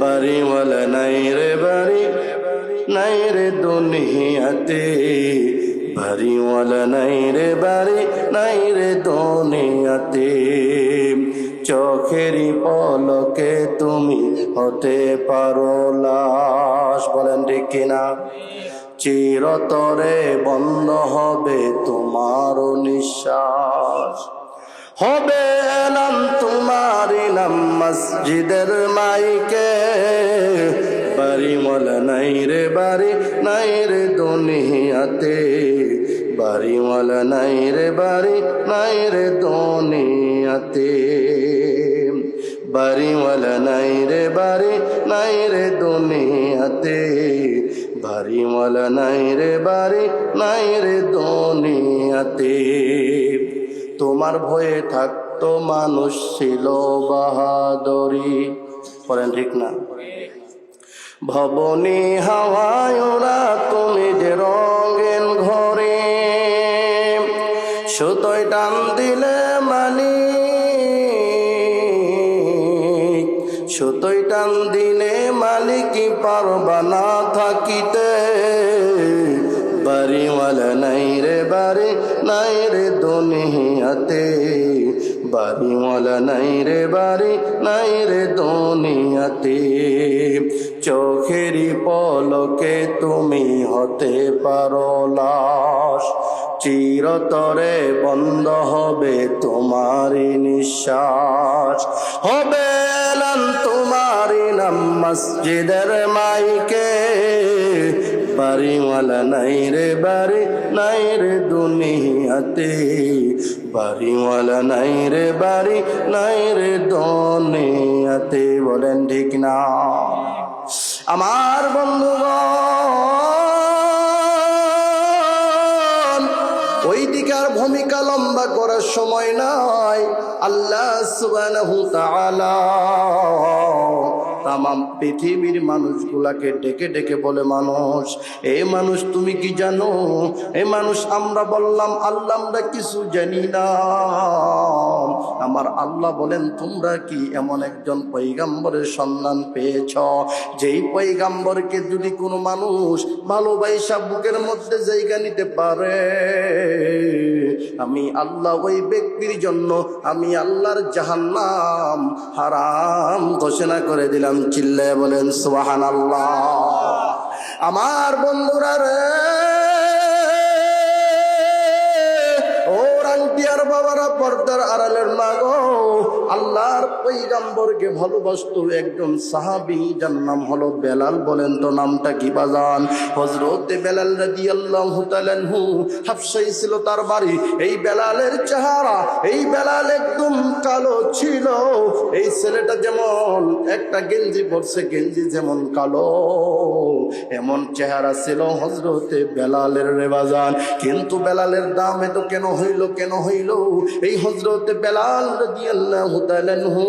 বাড়িওয়ালা নাই রে বাড়ি নাই রে দুনিয়াতে, বাড়িওয়ালা নাই রে বাড়ি নাই রে দুনিয়াতে। চোখেরই পলকে তুমি হতে পারো লাশ, বলেন ঠিক কিনা? চিরতরে বন্ধ হবে তোমার নিঃশ্বাস, হবে এলান তোমারই নাম মসজিদের মাইকে। বাড়িওয়ালা নাই রে বাড়ি নাই রে দুনিয়াতে, বাড়িওয়ালা নাই রে বাড়ি নাই রে দুনিয়াতে, বাড়িওয়ালা নাই রে বাড়ি নাই রে দুনিয়াতে, বাড়িওয়ালা নাই রে বাড়ি নাই রে দুনিয়াতে। তোমার ভয়ে থাকতো মানুষ ছিল বাহাদুরি, বলেন ঠিক না? ভবনী হাওয়ায় ওরা তুমি যে রঙিন ঘরে, সুতোয় টান দিলে মালিক, সুতোয় টান দিলে মালিকই পারবা না থাকিতে। বাড়িওয়ালা নাই রে বাড়ি নাই রে দুনিয়াতে, বাড়িওয়ালা নাই রে বাড়ি নাই রে দুনিয়াতে। চোখেরই পলকে তুমি হতে পারো লাশ, চিরতরে বন্ধ হবে তোমারই নিঃশ্বাস, হবে এলান তোমারই নাম মসজিদের মাইকে। বাড়িওয়ালা নাই রে বাড়ি নাই রে দুনিয়াতে, বাড়িওয়ালা নাই রে বাড়ি নাই রে দুনিয়াতে, বলেন ঠিক না? আমার বন্ধুগণ, ওই দিকে আর ভূমিকা লম্বা করার সময় নাই। আল্লাহ সুবহানাহু তাআলা তামাম পৃথিবীর মানুষগুলাকে ডেকে ডেকে বলে, মানুষ, এই মানুষ তুমি কি জানো? এই মানুষ আমরা বললাম আল্লাহ আমরা কিছু জানি না। আমার আল্লাহ বলেন, তোমরা কি এমন একজন পয়গম্বরের সন্ধান পেয়েছ, যেই পয়গম্বরকে যদি কোনো মানুষ ভালোবাসা বুকের মধ্যে জায়গা নিতে পারে, আমি আল্লাহ ওই ব্যক্তির জন্য আমি আল্লাহর জাহান্নাম হারাম ঘোষণা করে দিলাম। চিল্লায় বলেন সুবহানাল্লাহ। আমার বন্ধুরা রে, ও রাঙ্কিয়ার বাবারা, পর্দার আড়ালের মা গো, আল্লাহর পয়গম্বরকে ভালোবাসতো একজন সাহাবী, যার নাম হলো বেলাল। বলেন তো নামটা কি বাজান? হযরতে বেলাল রাদিয়াল্লাহু তাআলা আনহু, হাবশায় ছিল তার বাড়ি। এই বেলালের চেহারা, এই বেলাল একদম কালো ছিল। এই ছেলেটা যেমন একটা গেঞ্জি পরছে, গেঞ্জি যেমন কালো, এমন চেহারা ছিল হযরতে বেলালের রে বাজান। কিন্তু বেলালের দাম এত কেন হইল, কেন হইল? এই হযরতে বেলাল রাদিয়াল্লাহু তাআলা আনহু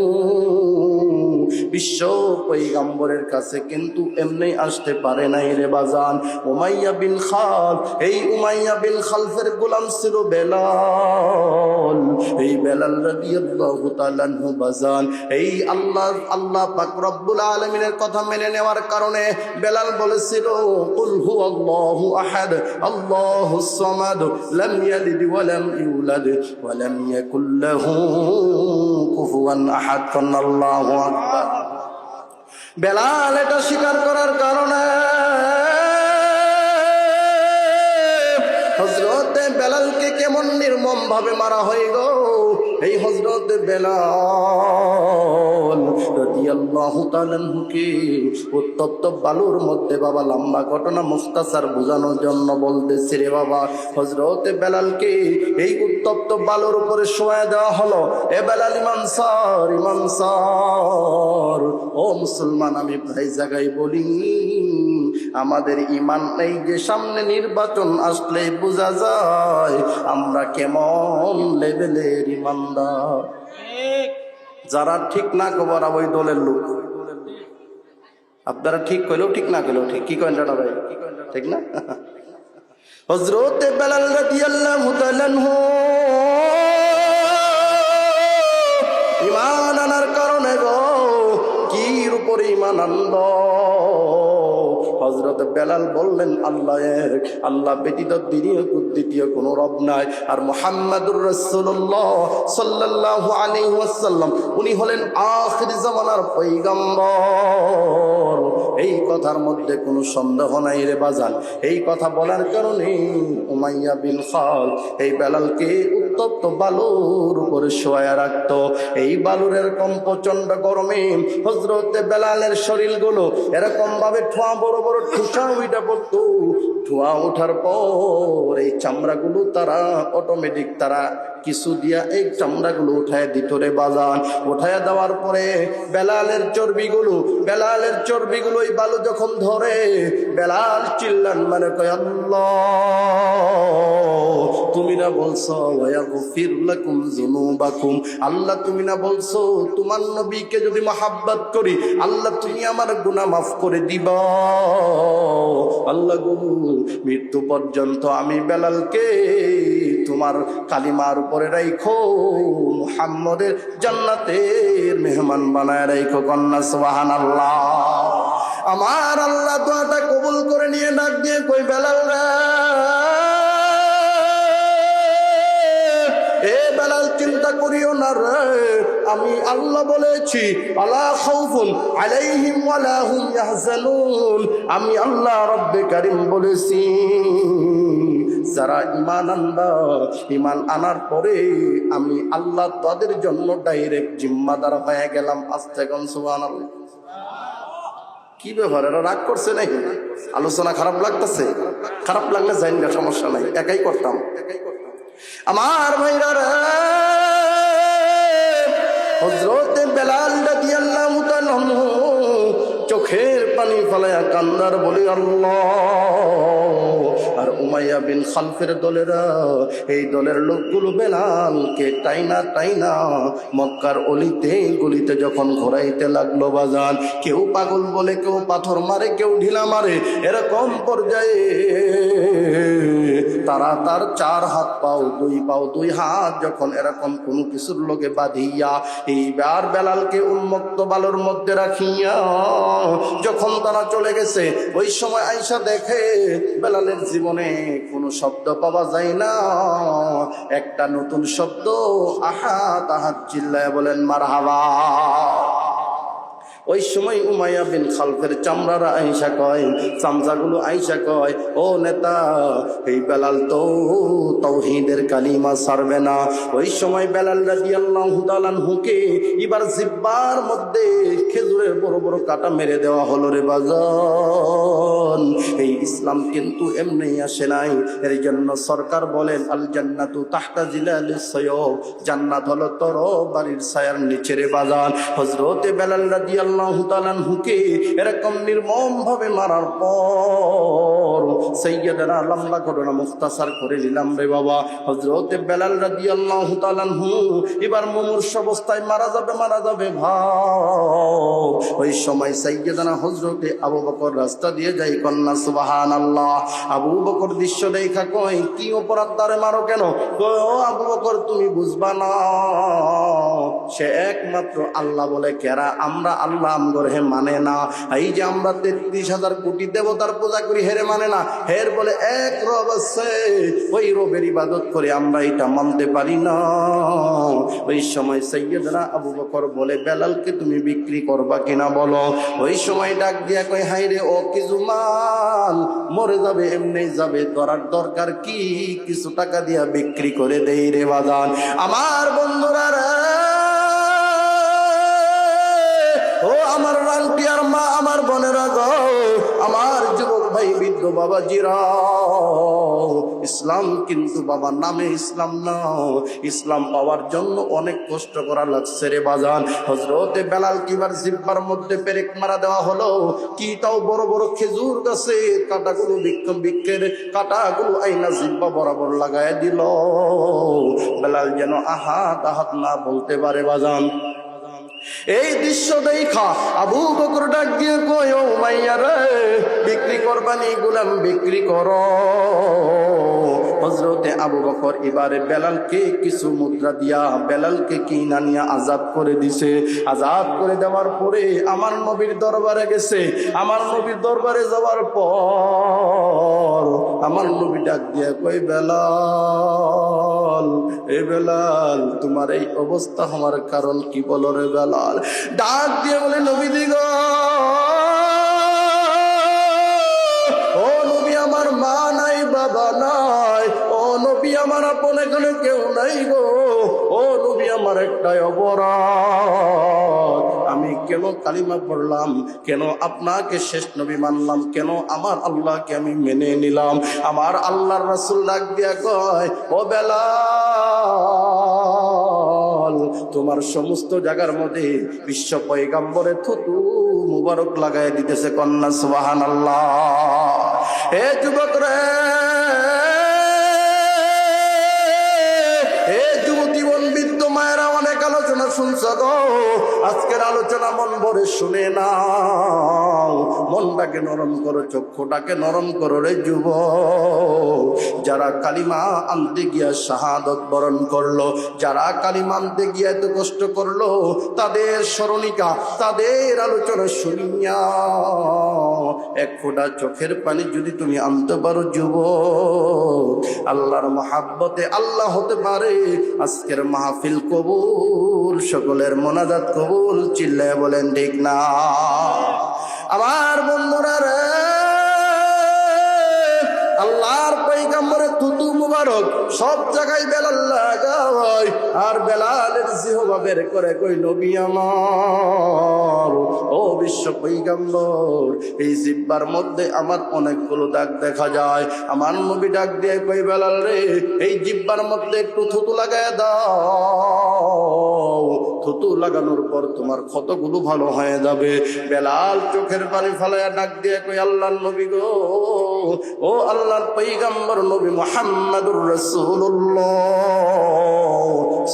বিশ্ব পয়গম্বরের কাছে কিন্তু এমনি আসতে পারে নাই রে বাজান। উমাইয়া বিন খালফ, এই উমাইয়া বিন খালফের গোলাম ছিল বেলাল। এই বেলাল রাদিয়াল্লাহু তাআলা আনহু বাজান, এই আল্লাহ পাক রব্বুল আলামিনের কথা মেনে নেওয়ার কারণে বেলাল বলেছিল, কুল হুয়াল্লাহু আহাদ আল্লাহুস সামাদ লাম ইয়ালিদ ওয়া লাম ইউলাদ ওয়া লাম ইয়াকুল লাহু কুফুয়ান আহাদ। আল্লাহু আকবার। বেলাল এটা স্বীকার করার কারণে হযরতে বেলালকে কেমন নির্মম ভাবে মারা হয়ে গো। এই হযরতে বেলাল রাদিয়াল্লাহু তাআলা আনহুকে উত্তপ্ত বালুর মধ্যে, বাবা লম্বা ঘটনা মুখতাসার বোঝানোর জন্য বলতেছি রে বাবা, হযরতে বেলালকে এই উত্তপ্ত বালুর উপরে শোয়া দেওয়া হলো। এ বেলাল ইমানসার, ইমানসার, ও মুসলমান, আমি প্রায় জায়গায় বলি, আমাদের ঈমান এই যে সামনে নির্বাচন আসলে বোঝা যায় আমরা কেমন লেভেলের ঈমানদার। যারা ঠিক না কবরা ওই দলের লোক, আপনারা ঠিক কইলেও ঠিক না কইলেও ঠিক। কি কইন ভাই? ঠিক না? হযরতে বেলাল রাদিয়াল্লাহু তাআলা আনহু ঈমান আনার কারণে গো কি রূপ পরে ঈমান আনলো। হযরত বেলাল বললেন, আল্লাহ এক, আল্লাহ ব্যতীত দ্বিতীয় কোনো রব নাই, আর মুহাম্মাদুর রাসূলুল্লাহ সাল্লাল্লাহু আলাইহি ওয়াসাল্লাম উনি হলেন আখির জামানার পয়গম্বর। এই কথার মধ্যে কোনো সন্দেহ নাই রে বাজান। এই কথা বলার কারণে উমাইয়া বিন খালদ এই বেলালকে উত্তপ্ত বালুর উপরে শোয়া রাখতো। এই বালুর এরকম প্রচন্ড গরমে হযরতে বেলালের শরীরগুলো এরকম ভাবে ঠোঁয়া বড় বড় ঠুসা উঠা পড়তো। ঠোঁয়া ওঠার পর এই চামড়াগুলো তারা অটোমেটিক তারা কিছু দিয়া এই চামড়াগুলো উঠায় দিত রে বাজান। উঠায় দেওয়ার পরে বেলালের চর্বিগুলো এই বালু যখন ধরে, বেলাল চিল্লান মানে কয়, আল্লাহ তুমি না বলছো ওয়াগফির লাকুম যুনুবাকুম, আল্লাহ তুমি না বলছো তোমার নবীকে যদি মহব্বত করি আল্লাহ তুমি আমার গুনাহ মাফ করে দিবা। আল্লাহ গো, মৃত্যু পর্যন্ত আমি বেলালকে তোমার কালিমার উপরে রাখো, মুহাম্মদের জান্নাতের মেহমান বানায় রাখো। কন্যা সুবহানাল্লাহ। আমার আল্লাহ দোয়াটা কবুল করে নিয়ে ডাক দিয়ে কই, বেলাল রে, এ বেলাল চিন্তা করিও না রে, আমি আল্লাহ বলেছি আলা খাউফুন আলাইহিম ওয়ালা হুম ইয়াহজানুন। আমি আল্লাহ রব্বে কারীম বলেছি যারা ঈমান আনার পরে আমি আল্লাহ তাদের জন্য ডাইরেক্ট জিম্মাদার হয়ে গেলাম। আস্তে কোন সুবহানাল্লাহ। কি ব্যাপার, এরা রাগ করছে নাকি? আলোচনা খারাপ লাগতেছে? খারাপ লাগলে যাই না, সমস্যা নাই, একাই করতাম। আমার ভাইরা রে, হযরতে বেলাল রাদিয়াল্লাহু তাআলা চোখের পানি ফেলায়া কান্দার বলি আল্লাহ। আর উমাইয়া বিন খালফের দলেরা, এই দলের লোকগুলো বেলালকে টাইনা মক্কার অলিতে গলিতে যখন ঘোরাইতে লাগলো বাজান, কেউ পাগল বলে, কেউ পাথর মারে, কেউ ঢিলা মারে, এরকম পর্যায়ে তারা তার 4 হাত পাও 2 হাত যখন এরকম কোনো কিছুর লোকে বাঁধিয়া এইবার বেলালকে উন্মুক্ত বালুর মধ্যে রাখিয়া যখন তারা চলে গেছে, ওই সময় আয়েশা দেখে বেলালের জীবনে কোনো শব্দ পাওয়া যায় না, একটা নতুন শব্দ, আহাত আহাত চিল্লায় বলেন মারহাবা। ওই সময় উমাইয়া বিন খালফের চামড়ারা আয়েশা কয়, চামচাগুলো আয়েশা কয়, ও নেতা, এই বেলাল তো তাওহীদের কালিমা ছাড়বে না। ওই সময় বেলাল রাদিয়াল্লাহু তাআলা আনহুকে এবার জিহ্বার মধ্যে খেজুরের বড় বড় কাঁটা মেরে দেওয়া হলো রে বাজান। এই ইসলাম কিন্তু এমনি আসে নাই, এর জন্য সরকার বলেন আল জান্নাতু তাহতা জিলালিস সায়ব, জান্নাত হলো তরবারির ছায়ার নিচে রে বাজান। হযরতে বেলাল রাদিয়াল্লাহু তাআলা আনহুকে এরকম নির্মম ভাবে মারার পর সাইয়্যিদানা, লম্বা ঘটনা মুখতাসার করে নিলাম রে বাবা, হযরতে বেলাল রাদিয়াল্লাহু তাআলা আনহু এবার মুমূর্ষ অবস্থায় মারা যাবে ভাব। ওই সময় সাইয়্যিদানা হযরতে আবু বকর রাস্তা দিয়ে যাই, কন্যা সুবহানাল্লাহ। আবু বকর দৃশ্য দেখা কয়, কি অপরাধ তারে মারো কেন? কয়, ও আবু বকর তুমি বুঝবা না, সে একমাত্র আল্লাহ বলে কেরা, আমরা আল্লাহ আমগর হে মানে না। এই যে আমরা 33,000 কোটি দেবতার পূজা করি, হেরে মানে না, হের বলে এক রব আছে, ওই রবের ইবাদত করে আমরা এটা মানতে পারি না। ওই সময় সাইয়্যিদনা আবু বকর বলে, বেলালকে তুমি বিক্রি করবা কিনা বলো। ওই সময় ডাক দিয়া কয়, হাই রে, ও কিছু মাল মরে যাবে, এমনি যাবে, ধরার দরকার কি, কিছু টাকা দিয়া বিক্রি করে দেই রে বাজান। আমার বন্ধুরা রে, ও আমার রানটিয়ার মা, আমার বোনেরা গো, আমার যুবক ভাই, বৃদ্ধ বাবাজিরা, ইসলাম কিন্তু বাবার নামে ইসলাম না, ইসলাম পাওয়ার জন্য অনেক কষ্ট করা লাগছে রে বাজান। হযরতে বেলাল কিবার জিহ্বার মধ্যে পেরেক মারা দেওয়া হলো, কি তাও বড় বড় খেজুর গাছে কাঁটাগুলো, বৃক্ষের কাঁটাগুলো আইনা জিহ্বা বরাবর লাগায় দিল, বেলাল যেন আহাত আহাত না বলতে পারে বাজান। এই দৃশ্য দেখা আবু বকর ডাক দিয়ে কয়, ও উমাইয়া রে, বিক্রি করবানি, গোলাম বিক্রি করো। হযরতে আবু বকর এবারে বেলালকে কিছু মুদ্রা দিয়া বেলালকে কিনা নিয়ে আজাদ করে দিছে। আজাদ করে দেওয়ার পরে আমার নবীর দরবারে গেছে। আমার নবীর দরবারে যাওয়ার পর আমার নবী ডাক দিয়া কই, বেলাল, এ বেলাল, তোমার এই অবস্থা হওয়ার কারণ কি বলো রে বেলাল? ডাক দিয়ে বলে, নবী দিগ, ও নবী, আমার মা নাই, বাবা নাই, ও নবী, আমার আপন এখানে কেউ নাই গো, ও নবী, আমার একটাই অপরাধ, আমি কেন কালিমা পড়লাম, কেন আপনাকে শেষ নবী মানলাম, কেন আমার আল্লাহকে আমি মেনে নিলাম। আমার আল্লাহর রাসূল ডাক দিয়া কয়, ও বেলাল, তোমার সমস্ত জায়গার মধ্যে বিশ্ব পয়গম্বরে থুতু মুবারক লাগাই দিতেছে, কন্যা সুবহানাল্লাহ। হে যুবক রে, হে যুবতী বৃদ্ধ মায়েরা, অনেক আলোচনা শুনছ গো, আজকের আলোচনা মন ভরে শুনে নাও, মনটাকে নরম করো, চক্ষুটাকে নরম করো রে যুবক। যারা কালিমা আনতে গিয়া শাহাদত বরণ করলো, যারা কালিমা আনতে গিয়া এত কষ্ট করলো, তাদের স্মরণিকা, তাদের আলোচনা শুনিয়া এক ফোঁটা চোখের পানি যদি তুমি আনতে পারো যুবক, আল্লাহর মহাব্বতে আল্লাহ হতে পারে আজকের মাহফিল কবুল, সকলের মোনাজাত কবুল। চিল্লায় বলেন ঠিক না? আমার বন্ধুরা রে, আল্লাহর পয়গম্বরের থুতু মুবারক সব জায়গায় বেলাল লাগায়, আর বেলালের জিহবা বের করে কই, নবী আমার, ও বিশ্ব পয়গম্বর, এই জিহ্বার মধ্যে আমার অনেকগুলো দাগ দেখা যায়। আমার নবী ডাক দিয়ে কই, বেলাল রে, এই জিহ্বার মধ্যে একটু থুতু লাগায় দাও, থুতু লাগানোর পর তোমার ক্ষতগুলো ভালো হয়ে যাবে। বেলাল চোখের পানি ফেলাইয়া ডাক দিয়ে কই, আল্লাহর নবী গো, ও আল্লাহর পয়গম্বর নবী মুহাম্মদুর রাসূলুল্লাহ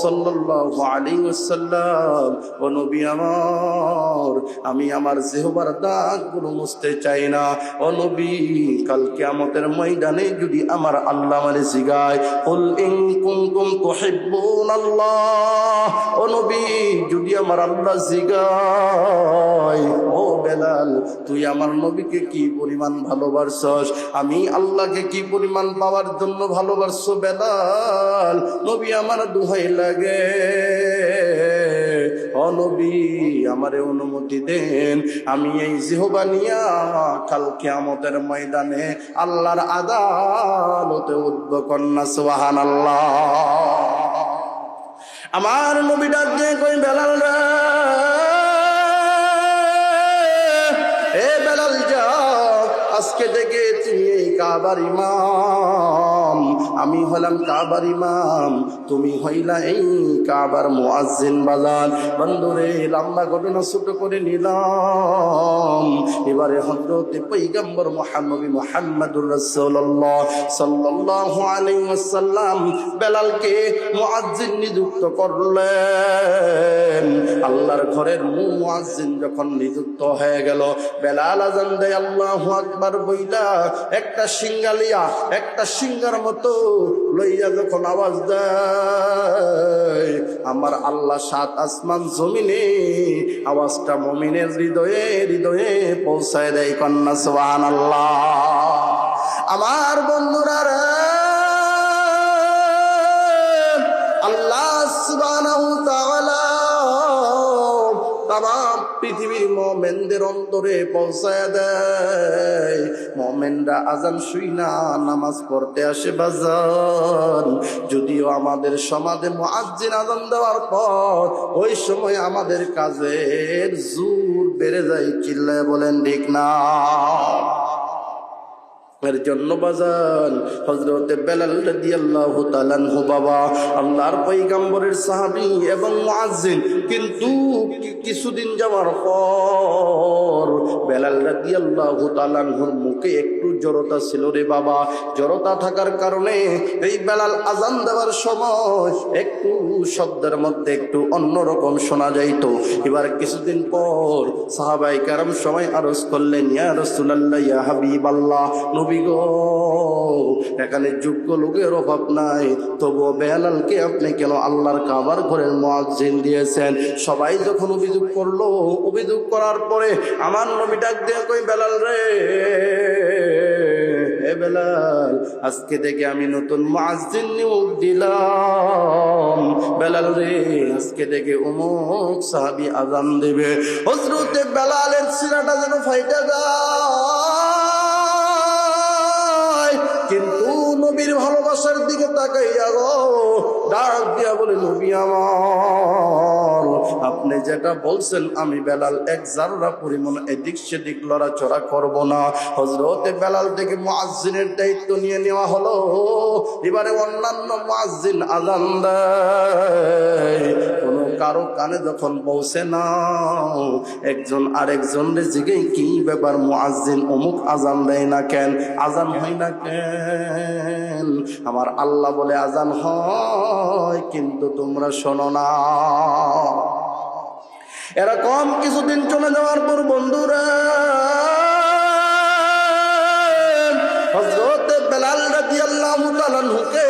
সাল্লাল্লাহু আলাইহি ওয়াসাল্লাম, ও নবী আমার, আমি আমার জিহ্বার দাগগুলো মুছতে চাই না। ও নবী, কাল কিয়ামতের ময়দানে যদি আমার আল্লাহ আমারে জিগায়, কুল ইন কুনতুম তুহিব্বুনাল্লাহ, ও নবী, যদি আমার আল্লাহ জিগায়, ও বেলাল, তুই আমার নবীকে কি পরিমাণ ভালোবাসছস, আমি আল্লাহকে কি পরিমাণ পাওয়ার জন্য ভালোবাসছো বেলাল, নবী আমার দোহাই লাগে, ও নবী, আমারে অনুমতি দেন, আমি এই জিহবা নিয়া কাল কিয়ামতের ময়দানে আল্লাহর আদালতে উঠব, কন্যা সুবহানাল্লাহ। আমার নবী ডাক দিয়ে কই, বেলাল রে, এ বেলাল, যাও, আজকে থেকে তুমি এই কাবার ইমাম, আমি হলাম কাবার ইমাম, তুমি হইলা এই কাবার মুয়াজ্জিন বাজান। বন্ধুরে, লম্বা ঘটনা ছোট করে নিলাম, এবারে হযরতে পয়গম্বর মহানবী মুহাম্মদুর রাসূলুল্লাহ সাল্লাল্লাহু আলাইহি ওয়াসাল্লাম বেলালকে মুয়াজ্জিন নিযুক্ত করলেন। আল্লাহর ঘরের মুয়াজ্জিন যখন নিযুক্ত হয়ে গেল, বেলাল আযান দেয় আল্লাহু আকবার বইলা, একটা সিঙ্গালিয়া, একটা সিঙ্গার মতো লইয়া যখন আওয়াজ দেয়, আমার আল্লাহ সাত আসমান জমিনে আওয়াজটা মুমিনের হৃদয়ে হৃদয়ে পৌঁছায় দেয়, কন্যা সুবহানাল্লাহ। আমার বন্ধুরা রে, আল্লাহ সুবহানাহু ওয়া তাআলা তামাম পৃথিবীর মুমিনদের অন্তরে পৌঁছায় দেয়। মুমিনরা আজান শুইনা নামাজ পড়তে আসে বাজার, যদিও আমাদের সমাজে মুয়াজ্জিন আজান দেওয়ার পর ওই সময় আমাদের কাজের জোর বেড়ে যায়। চিল্লায় বলেন ঠিক না? এর জন্য বাজান হযরতে বেলাল রাদিয়াল্লাহু তাআলা আনহু বাবা আল্লাহর পয়গম্বরের সাহাবী এবং মুয়াজ্জিন, কিন্তু কিছুদিন যাওয়ার পর বেলাল রাদিয়াল্লাহু তাআলা আনহুর মুখে একটু জড়তা ছিল রে বাবা। জড়তা থাকার কারণে এই বেলাল আজান দেওয়ার সময় একটু শব্দের মধ্যে একটু অন্যরকম শোনা যাইতো। এবার কিছুদিন পর সাহাবায়ে কেরাম সবাই আরজ করলেন, ইয়া রাসূলুল্লাহ, ইয়া হাবিবাল্লাহ, নবী গো, এখানে যোগ্য লোকের অভাব নাই, তবুও বেলালকে আপনি কেন আল্লাহর কাবার ঘরের মুয়াজ্জিন দিয়েছেন? সবাই যখন অভিযোগ করলো, অভিযোগ করার পরে আমার নবী ডাক দিয়ে কই, বেলাল রে, হে বেলাল, আজকে থেকে আমি নতুন মুয়াজ্জিন নিয়োগ দিলাম। বেলাল রে, আজকে থেকে অমুক সাহাবী আযান দেবে। হযরতে বেলালের সিনাটা যেন ফাইটা যায়, কিন্তু নবীর ভালোবাসার দিকে তাকাইয়া গো ডাক দিয়া বলে, নবী আমার, আপনি যেটা বলছেন আমি বেলাল এক জাররা পরিমাণ এদিক সেদিক লড়াচড়া করব না। হযরতে বেলাল থেকে মুয়াজ্জিনের দায়িত্ব নিয়ে নেওয়া হলো। এবারে অন্যান্য মুয়াজ্জিন আযান দেয়, কোনো কারো কানে যখন পৌঁছে না, একজন আরেকজনের জিজ্ঞেস, কি ব্যাপার মুয়াজ্জিন অমুক আযান দেয় না কেন, আযান হয় না কেন? আমার আল্লাহ বলে আযান হয়, কিন্তু তোমরা শোনো না। এরকম কিছুদিন চলে যাওয়ার পর বন্ধুরা, হযরত বেলাল রাদিয়াল্লাহু তাআলা আনহুকে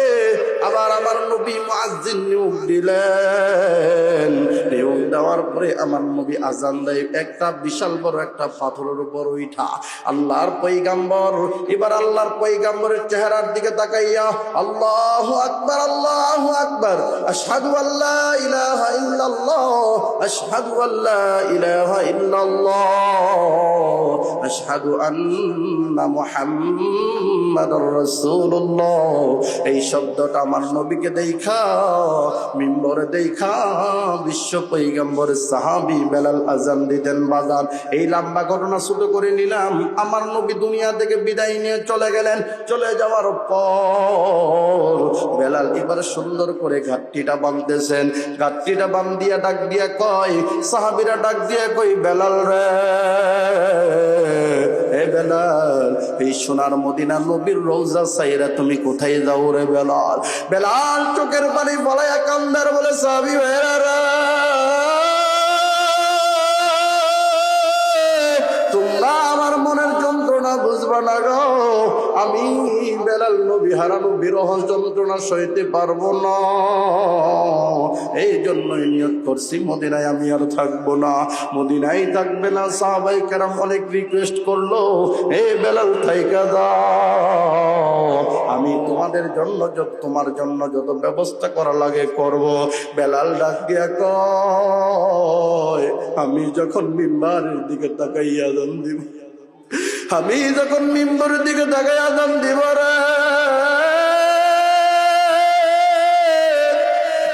আবার আমার নবী মুয়াজ্জিন নিয়োগ দিলেন। নিয়োগ দেওয়ার পরে আমার নবী আযান দেয়, একটা বিশাল বড় একটা পাথরের উপর উঠা আল্লাহর পয়গম্বর, এবার আল্লাহর পয়গম্বরের চেহারার দিকে তাকাইয়া আল্লাহু আকবার, আল্লাহু আকবার, আশহাদু আল্লা ইলাহা ইল্লাল্লাহ, আশহাদু আল্লা ইলাহা ইল্লাল্লাহ, আশহাদু আন্না মুহাম্মাদুর রাসূলুল্লাহ। এই শব্দটা আমার নবীকে দেখা, মিম্বরে দেখা বিশ্ব পয়গম্বরের সাহাবী বেলাল আযান দিতেন। বাজান, এই লম্বা ঘটনা ছোট করে নিলাম। আমার নবী দুনিয়া থেকে বিদায় নিয়ে চলে গেলেন। চলে যাওয়ার পর বেলাল এবার সুন্দর করে ঘাটটিটা বাঁধতেছেন। ঘাটটিটা বান্ধিয়া ডাক দিয়া কয়, সাহাবীরা ডাক দিয়া কই, বেলাল রে, হে বেলাল, এই সোনার মদিনা নবীর রওজা সাইরা তুমি কোথায় যাও রে বেলাল? বেলাল চোখের পানি ফলাইয়া কান্দার বলে, সাহাবী ভাইরা, তোমরা আমার মনের যন্ত্রণা বুঝবা না গো। আমি বেলাল নবী হারানো বিরহ যন্ত্রণা সইতে পারবো না। এই জন্যই নিয়ত করছি মদিনায় আমি আর থাকবো না। মদিনায় থাকবে না। সাহাবায়ে কেরাম অনেক রিকোয়েস্ট করলো, এ বেলাল থাইকা দাও, আমি তোমাদের জন্য তোমার জন্য যত ব্যবস্থা করা লাগে করব। বেলাল ডাক দিয়া কয়, আমি যখন মিম্বারের দিকে তাকাইয়া আযান দিব, আমি যখন মিম্বরের দিকে তাকাইয়া আযান দিব রে,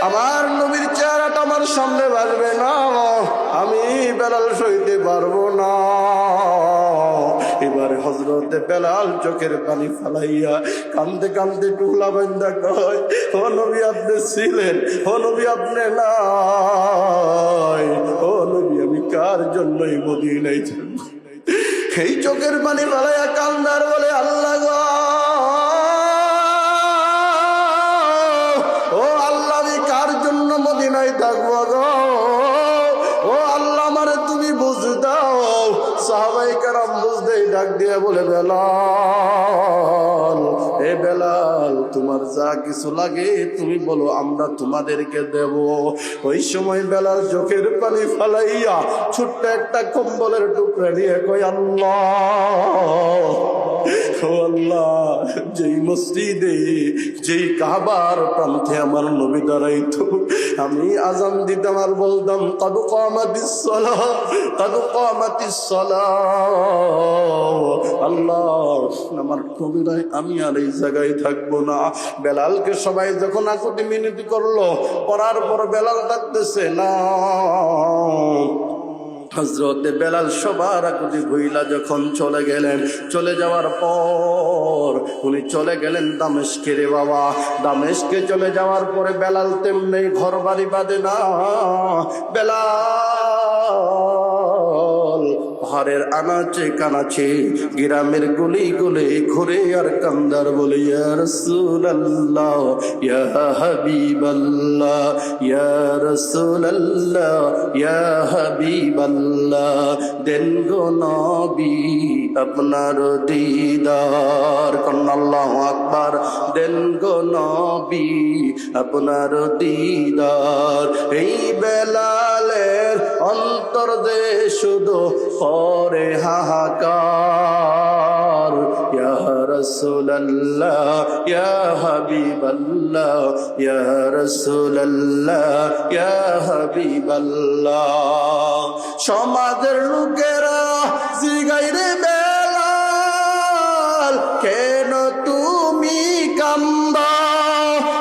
আমার নবীর চেহারাটা আমার সামনে ভাসবে না, আমি বেলাল সইতে পারবো না। এবারে হযরতে বেলাল চোখের পানি ফালাইয়া কান্দে কান্দে টুকলা বান্দা কয়, ও নবী আপনি ছিলেন, ও নবী আপনি নাই, ও নবী আমি কার জন্যই মদিনায় থাকব? এই চোখের পানি ফালাইয়া কান্দার বলে, আল্লাহ গো, ও আল্লাহ, আমি কার জন্য মদিনায় থাকবো গো? ও আল্লাহ, আমারে তুমি বুঝ দাও। সাহাবায়ে কেরাম বুঝতেই ডাক দিয়ে বলে, বেলাল, এ বেলাল, তোমার যা কিছু লাগে তুমি বলো, আমরা তোমাদেরকে দেব। ওই সময় বেলাল চোখের পানি ফালাইয়া ছোট্ট একটা কম্বলের টুকরা নিয়ে কই, আল্লাহ, ও আল্লাহ, যেই মসজিদে, যেই কাবার প্রান্তে আমার নবী দাঁড়াইতো, আমি আযান দিতাম আর বলতাম, কাদ কামাতিস সালাহ, কাদ কামাতিস সালাহ। আল্লাহ, আমার নবী নাই, আমি আর এই জায়গায় থাকবো না। বেলালকে সবাই যখন আকুতি মিনতি করলো, করার পর বেলাল ডাকতেছে না। হযরতে বেলাল সবার আকুতি ভুইলা যখন চলে গেলেন, চলে যাওয়ার পর উনি চলে গেলেন দামেস্কে রে বাবা। দামেস্কে চলে যাওয়ার পরে বেলাল তেমনি ঘর বাড়ি বাঁধে না। বেলাল পাহাড়ের আনাচে কানাচে গ্রামের গলি গলে ঘুরে আর কান্দার বলে ইয়া রাসূলুল্লাহ ইয়া হাবিবাল্লাহ ইয়া রাসূলুল্লাহ ইয়া হাবিবাল্লাহ দেন গো নবী আপনার দিদার আল্লাহু আকবার দেন গো নবী আপনার দিদার এই বেলালের অন্তর দে শুধু করে হাহাকার ইয়া রাসূলুল্লাহ ইয়া হাবিবাল্লাহ ইয়া রাসূলুল্লাহ ইয়া হাবিবাল্লাহ সমাজের লোকেরা জিগাইরে বেলাল কেন তুমি কান্দা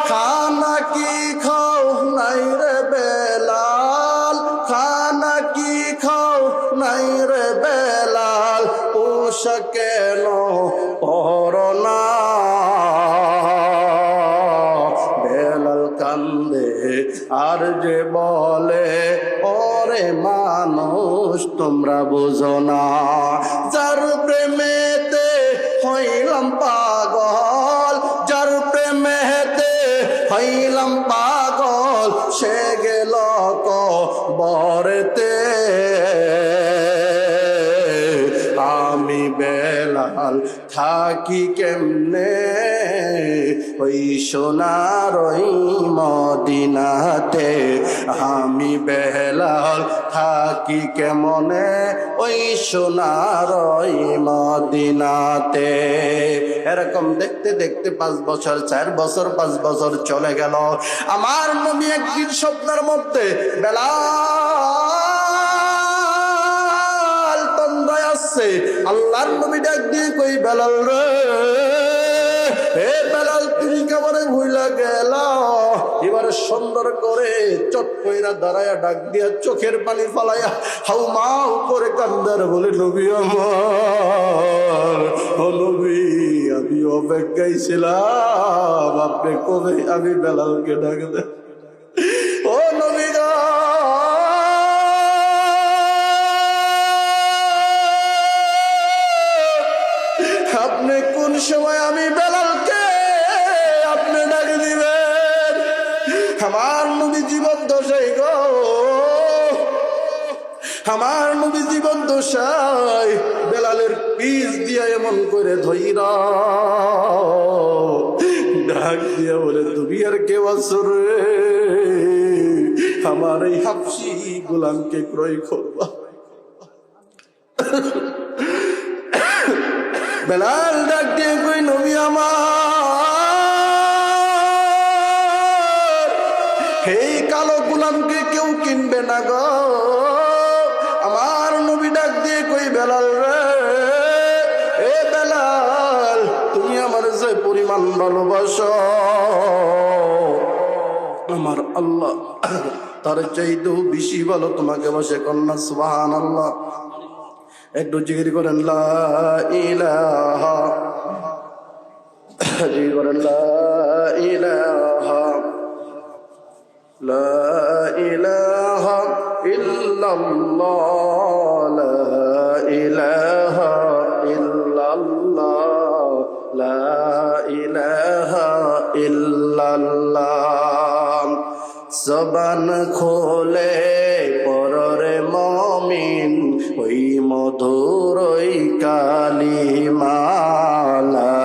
খানা কি খাও নাই রে বেলাল খানা কি খাও নাই রে বেলাল পোশাক কেন পরনা বেলাল কান্দে আর যে বলে ওরে মানুষ তোমরা বুঝো না যার প্রেমেতে হইলাম পাগল যার প্রেমেতে হইলাম পাগল সে গেল কবরেতে আমি বেলাল থাকি কেমনে ওই সোনার ওই মদিনাতে আমি বেলাল থাকি কেমনে ওই সোনার ওই মদিনাতে এরকম দেখতে দেখতে 5 বছর 4 বছর 5 বছর চলে গেল আমার নবী একদিন স্বপ্নের মধ্যে বেলাল তন্দ্রায় আসছে আল্লাহর নবী ডাক দিয়ে কই বেলাল রে হে বেলাল তুমি কেমন ভুইলা গেল এবারে সুন্দর করে চট কইরা দাঁড়ায়া ডাক দিয়া চোখের পানি ফালাইয়া হাউমাউ করে কান্দার বলে নবী আমার ও নবী আমি অপেক্ষায় ছিলাম আপনি কবে আমি বেলালকে ডাক দেন ও নবী গো আপনি কোন সময় আমি বেলালকে আপনি ডাক দিবেন আমার নবী জীবন দশাই গো আমার নবী জীবন দশাই বেলালের পিস দিয়া এমন করে ধইরা ডাক দিয়া বলে তুমি আর কেউ আছো রে আমার এই হাফসি গোলামকে ক্রয় করবা বেলাল ডাক দিয়ে কই নবী আমার এই কালো গোলামকে কেউ কিনবে না গো আমার নবী ডাক দিয়ে কই বেলাল রে এ বেলাল তুমি আমার যে পরিমাণ ভালোবাসো আমার আল্লাহ তার চাইতেও বেশি ভালো তোমাকে বসে কন্যা সুবহানাল্লাহ একটু জিকির করেন লা ইলাহা জিকির করেন লা ইলাহা লা ইলাহা ইল্লাল্লাহ লা ইলাহা ইল্লাল্লাহ লা ইলাহা ইল্লাল্লাহ জবান খোলে পররে মুমিন ওই মধুর ওই কালিমা লা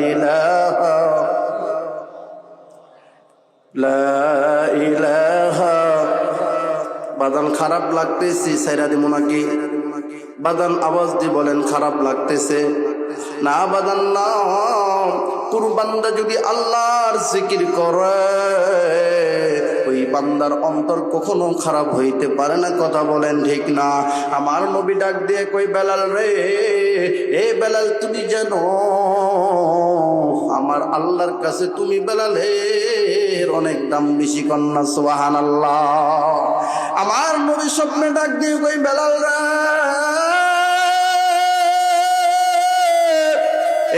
ইলাহা লা ইলাহা বাদান খারাপ লাগতেছে সাইরা দিমু নাকি বাদান আওয়াজ দি বলেন খারাপ লাগতেছে না বাদান না কোন বান্দা যদি আল্লাহর জিকির করে ওই বান্দার অন্তর কখনো খারাপ হইতে পারে না কথা বলেন ঠিক না আমার নবী ডাক দিয়ে কই বেলাল রে এ বেলাল তুমি জানো আমার আল্লাহর কাছে তুমি বেলালের অনেক দাম বেশি কন্যা সুবহানাল্লাহ আমার নবী স্বপ্নে ডাক দিয়ে কই বেলাল রে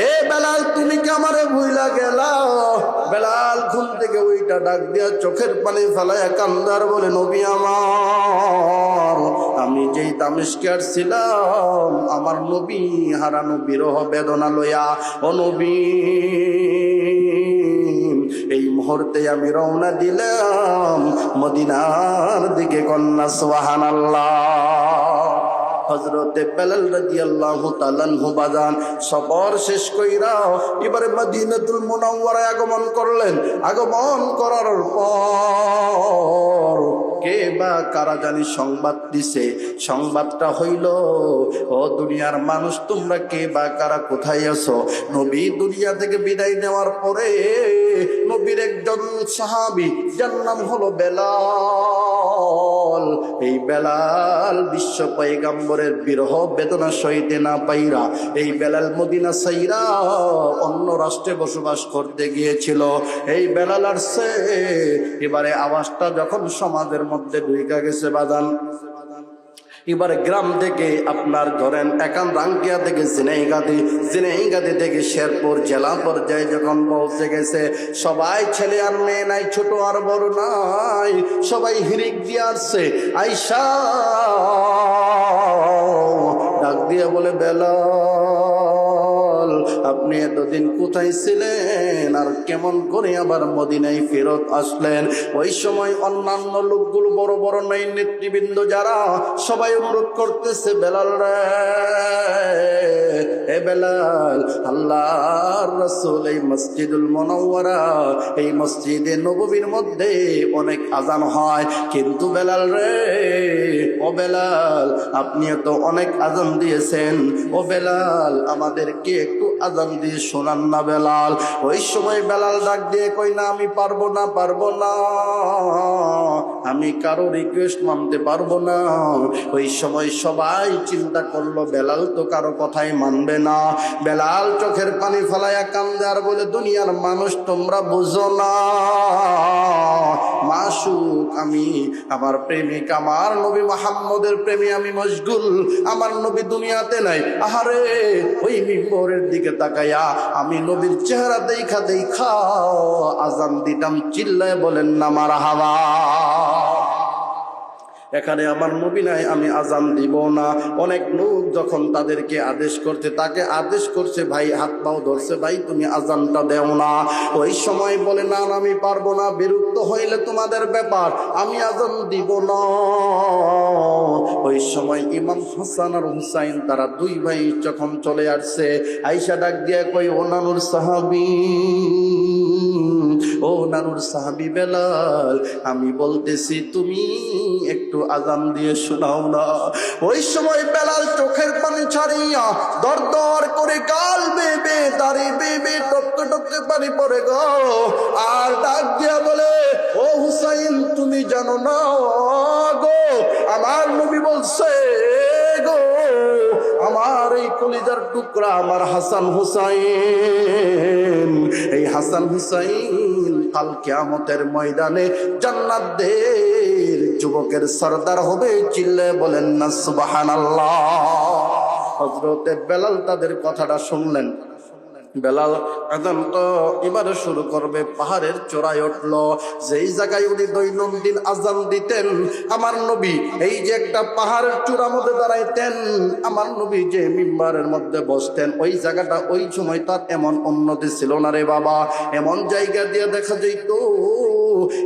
এ বেলাল বেলাল তুমি কি আমারে ভুইলা গেলা? বেলাল ঘুম থেকে ওইটা ডাক দিয়া চোখের পানি ফেলায়া কান্দার বলে, নবী আমার, আমি যেই দামেস্কে আসছিলাম আমার নবী হারানো বিরহ বেদনা লইয়া, ও নবী এই মুহূর্তে আমি রওনা দিলাম মদিনার দিকে। কন্যা সুবহানাল্লাহ। হযরতে বেলাল রাদিয়াল্লাহু তাআলা আনহু বাজান সফর শেষ কইরা এবারে মদিনাতুল মুনাওয়ারায় আগমন করলেন। আগমন করার পর কে বা কারা জানি সংবাদ দিছে। সংবাদটা হইল, ও দুনিয়ার মানুষ তোমরা কে বা কারা কোথায় আছো? নবী দুনিয়া থেকে বিদায় নেওয়ার পরে নবীর একজন সাহাবী যার নাম হলো বেলাল। এই বেলাল বিশ্ব পয়গম্বরের বিরহ বেদনা সইতে না পাইরা এই বেলাল মদিনা সাইরা অন্য রাষ্ট্রে বসবাস করতে গিয়েছিল। এই বেলাল আসছে, এবারে আওয়াজটা যখন সমাজের মধ্যে ঢুইকা গেছে বাজান, এবারে গ্রাম থেকে আপনার ধরেন একান রাঙ্কিয়া থেকে জিনাইগাতি থেকে শেরপুর জেলা পর্যায়ে যখন পৌঁছে গেছে, সবাই ছেলে আর মেয়ে নাই, ছোট আর বড় নাই, সবাই হিরিক দিয়ে আসছে। আইসা ডাক দিয়ে বলে, বেলাল আপনি এতদিন কোথায় ছিলেন আর কেমন করে আবার মদিনায় ফেরত আসলেন? ওই সময় অন্যান্য লোকগুলো বড় বড় নাই নেতৃবৃন্দ যারা সবাই অনুরোধ করতেছে, বেলাল রে, এ বেলাল, আল্লাহর রাসূল এই মসজিদুল মুনাওয়ারা এই মসজিদে নববীর মধ্যে অনেক আজান হয়, কিন্তু বেলাল রে, ও বেলাল আপনি তো অনেক আজান দিয়েছেন, ও বেলাল আমাদেরকে একটু আজান দিয়ে শোনান না বেলাল। ওই সময় বেলাল ডাক দিয়ে কই, না আমি পারবো না, আমি কারো রিকোয়েস্ট মানতে পারবো না। ওই সময় সবাই চিন্তা করলো বেলাল তো কারো কথাই মানবে না। বেলাল চোখের পানি ফেলায়া কান্দে আর বলে, দুনিয়ার মানুষ তোমরা বুঝো না, মাসুক আমি, আমার প্রেমিক আমার নবী মুহাম্মদের প্রেমে আমি মশগুল, আমার নবী দুনিয়াতে নাই। আহারে ওই মিম্বরের দিকে তাকাইয়া আমি নবীর চেহারা দেখা আজান দিতাম, চিল্লায় বলেন না মারহাবা। এখানে আমার নবী নাই, আমি আজান দিব না। অনেক লোক যখন তাদেরকে আদেশ করতে, তাকে আদেশ করছে, ভাই হাত পাও ধরছে, ভাই তুমি আজানটা দেও না। ওই সময় বলে, না আমি পারবো না, বিরক্ত হইলে তোমাদের ব্যাপার, আমি আজান দিব না। ওই সময় ইমাম হাসান আর হুসাইন তারা দুই ভাই যখন চলে আসছে, আয়েশা ডাক দিয়ে কই, ও নানুর সাহাবী, ও নানুর সাহাবী বেলাল, আমি বলতেছি তুমি একটু আজান দিয়ে শোনাও না। ওই সময় বেলাল চোখের পানি ছাড়িয়া দর দর করে গাল বেবে দাঁড়ি বেবে টপকে টপকে পানি পড়ে গো, আর ডাক দিয়া বলে, ও হুসাইন তুমি জানো না গো, আমার নবী বলছে গো, আমার এই কলিজার টুকরা আমার হাসান হুসাইন, এই হাসান হুসাইন কাল কিয়ামতের ময়দানে জান্নাতের যুবকের সরদার হবে। চিল্লে বলেন না সুবহানাল্লাহ। হযরতে বেলাল তাদের কথাটা শুনলেন। বেলাল আজান তো এবারে শুরু করবে, পাহাড়ের চূড়ায় উঠল, যেই জায়গায় উনি দৈনন্দিন আজান দিতেন আমার নবী, এই যে একটা পাহাড়ের চূড়ার মধ্যে দাঁড়াইতেন, আমার নবী যে মিম্বারের মধ্যে বসতেন, ওই জায়গাটা ওই সময় তার এমন উন্নতি ছিল না রে বাবা, এমন জায়গা দিয়ে দেখা যেত।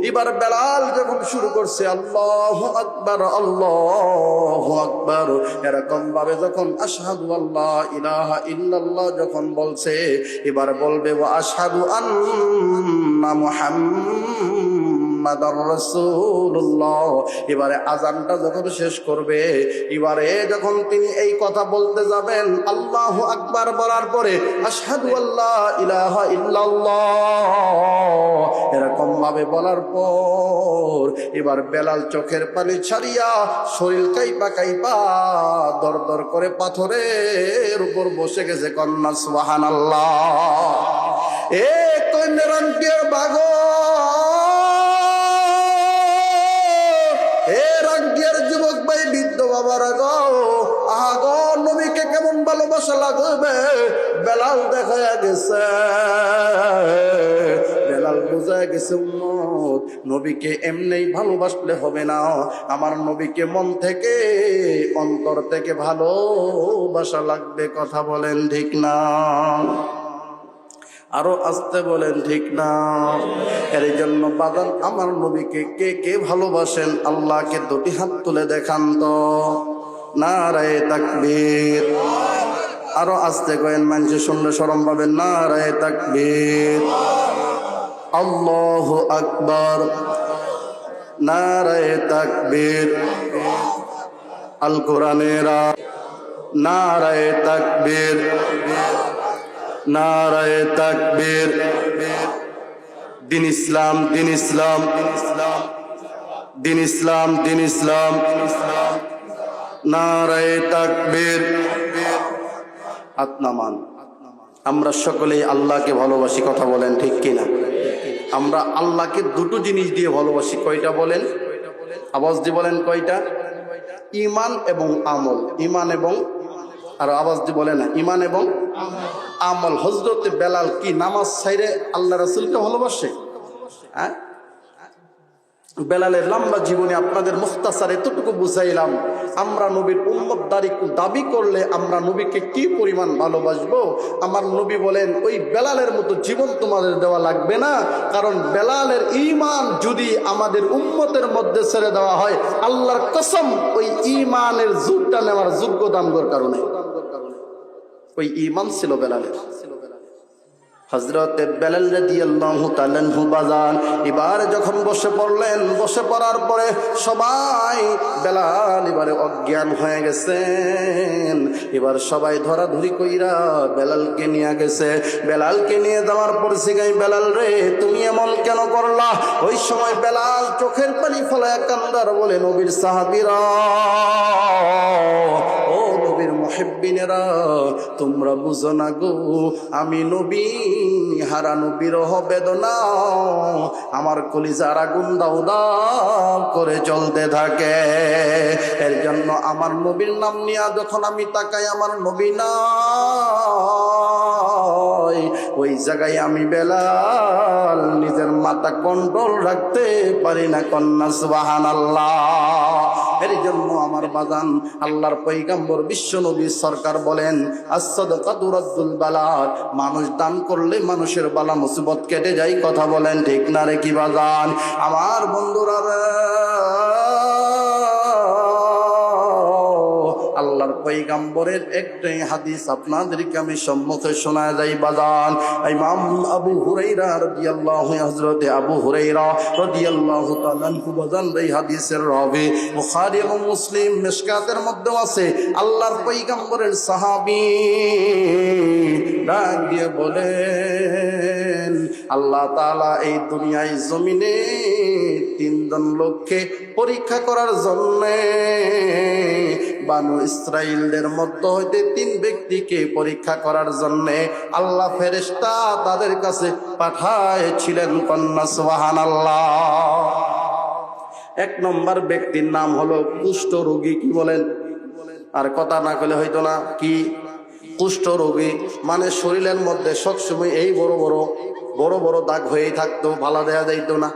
এবার বেলাল যখন শুরু করছে আল্লাহু আকবার আল্লাহু আকবার, এরকম ভাবে যখন আশহাদু আল্লা ইলাহা ইল্লাল্লাহ যখন বলছে, এবার বলবে ওয়া আশহাদু আন্না মুহাম্মাদার রাসূলুল্লাহ। এবারে আজানটা যখন শেষ করবে, এবারে যখন তিনি এই কথা বলতে যাবেন, আল্লাহু আকবার বলার পরে আশহাদু আল্লা ইলাহা ইল্লাল্লাহ এরকম ভাবে বলার পর এবার বেলাল চোখের পানি ছাড়িয়া শরীর কাইপা কাইপা দর দর করে পাথরের উপর বসে গেছে। কন্যা সুবহানাল্লাহ। এ কন্যারাঙ্গের বাগো, এ রাঙ্গের যুবক ভাই বৃদ্ধ বাবারা গো, আহা গো, নবীকে কেমন ভালোবাসা লাগবে। বেলাল দেখা গেছে, বেলাল বোঝা গেছে উম্মত নবীকে এমনি ভালোবাসলে হবে না, আমার নবীকে মন থেকে অন্তর থেকে ভালোবাসা লাগবে। কথা বলেন ঠিক না? আরো আসতে বলেন ঠিক না? এর জন্য বাদান আমার নবীকে কে কে ভালোবাসেন আল্লাহকে দুটি হাত তুলে দেখান তো। নারায়ে তাকবীর। আরো আসতে কয়েন, মানুষ শুনলে শরম পাবেন। নারায়ে তাকবীর। আল্লাহু আকবার। নারায়ে তাকবীর। আল কোরআনেরা নারায়ে তাকবীর। নারায়ে তাকবীর। দিন ইসলাম, দিন ইসলাম, দিন ইসলাম, দিন ইসলাম। নারায়ে তাকবীর। আত্মামান। আমরা সকলেই আল্লাহকে ভালোবাসি। কথা বলেন ঠিক কিনা? আমরা আল্লাহকে দুটো জিনিস দিয়ে ভালোবাসি। কয়টা বলেন? আওয়াজ দিয়ে বলেন কয়টা? ঈমান এবং আমল। ঈমান এবং, আর আওয়াজ দিয়ে বলেন না, ঈমান এবং আমল। হযরত বেলাল কি নামাজ ছাইরে আল্লাহ রাসূলকে ভালোবাসে? হ্যাঁ, বেলালের লম্বা জীবনে আপনাদের মুখতাসার এতটুকু বুঝাইলাম। আমরা নবীর উম্মত দাবি করলে আমরা নবীকে কি পরিমাণ ভালোবাসবো। আমার নবী বলেন ওই বেলালের মতো জীবন তোমাদের দেওয়া লাগবে না, কারণ বেলালের ঈমান যদি আমাদের উম্মতের মধ্যে ছেড়ে দেওয়া হয়, আল্লাহর কসম ওই ঈমানের জুরটা নেওয়ার যোগ্যতা আমগোর কারণে। ওই ঈমান ছিল বেলালের। হযরতে বেলাল রাদিয়াল্লাহু তাআলা আনহু বাজান এবার যখন বসে পড়লেন, বসে পড়ার পরে সবাই, বেলাল এবারে অজ্ঞান হয়ে গেছেন। এবার সবাই ধরাধরি কইরা বেলালকে নিয়ে গেছে। বেলালকে নিয়ে যাওয়ার পর জিগাই, বেলাল রে তুমি এমন কেন করলা? ওই সময় বেলাল চোখের পানি ফেলায় কান্দার বলে, নবীর সাহাবীরা, ও নবীর মুহিব্বিনেরা, তোমরা বুঝো না গো, আমি নবী হারানো বিরহ বেদনা আমার কলিজার আগুন দাউ দাউ করে জ্বলতে থাকে। এর জন্য আমার নবীর নাম নিয়ে যখন আমি তাকাই, আমার নবী নাই, ওই জায়গায় আমি বেলাল নিজের মাথা কন্ট্রোল রাখতে পারি না। কন্যা সুবহানাল্লাহ। এর জন্য আমার বাজান আল্লাহর পয়গম্বর বিশ্ব নবী সরকার বলেন, as-সাদাকাতু রাদ্দুল বালা, মানুষ দান করলে মানুষের বালা মুসিবত কেটে যায়। কথা বলেন ঠিক না রে কি বাজান? আমার বন্ধুরা রে, আল্লাহর পয়গম্বরের একটাই হাদিস আপনাদেরকে আমি সম্মুখে শোনায় যাই বাজান। ইমাম আবু হুরায়রা রাদিয়াল্লাহু, হযরতে আবু হুরায়রা রাদিয়াল্লাহু তাআলা আনহু বাজান এই হাদিসের রাবি, বুখারী এবং মুসলিম মিশকাতের মধ্যে আছে। আল্লাহর পয়গম্বরের সাহাবী ডাক দিয়ে বলেন, আল্লাহ তাআলা এই দুনিয়ায় জমিনে তিনজন লোককে পরীক্ষা করার জন্য বানু ইসরাইলদের মধ্য হইতে তিন ব্যক্তিকে পরীক্ষা করার জন্য আল্লাহ ফেরেশতা তাদের কাছে পাঠাইছিলেন। কন্যা সুবহানাল্লাহ। এক নম্বর ব্যক্তির নাম হলো কুষ্ঠ রোগী। কি বলেন? আর কথা না কইলে হইতো না। কি কুষ্ঠ রোগী? মানে শরীরের মধ্যে সবসময় এই বড় বড় বড় বড় দাগ হয়েই থাকতো, ভালো দেয়া যাইতো না।